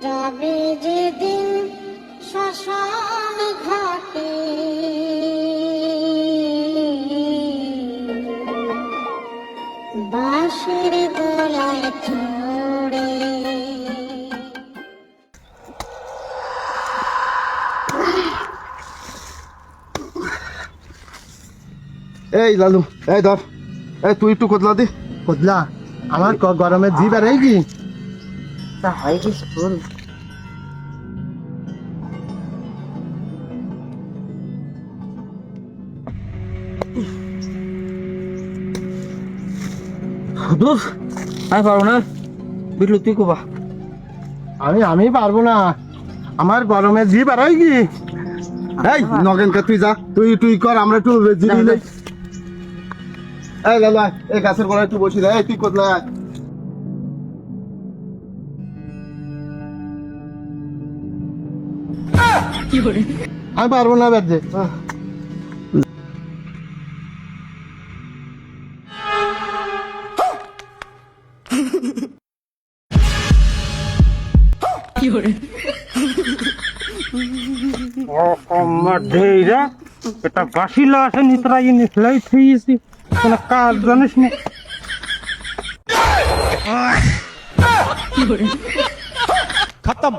যাবে যেদিন শ্মশান ঘাটে, বাঁশির গলায় চড়ে। এই লালু, এই ধর, এই তুই একটু কতলা দি। কতলা আমার গরমে জি বেড়াই কি তা হয় কি স্কুল দূর আমি পারবো না বিটলু তুই কোবা আমি পারবো না, আমার গরমে জি বেড়াই কি। এই নগেনকে তুই যা, তুই কর, আমরা একটু জিরিয়ে নেই। এই লালু আয়, এই গাছের গোড়ায় একটু বসি দে। এই তুই কতলা আয়। আমি পারবো না বেড়ে। এটা বাসিলা আছে নিতরাই নিতলাই থইছি কোন কাজ জানিস না खत्म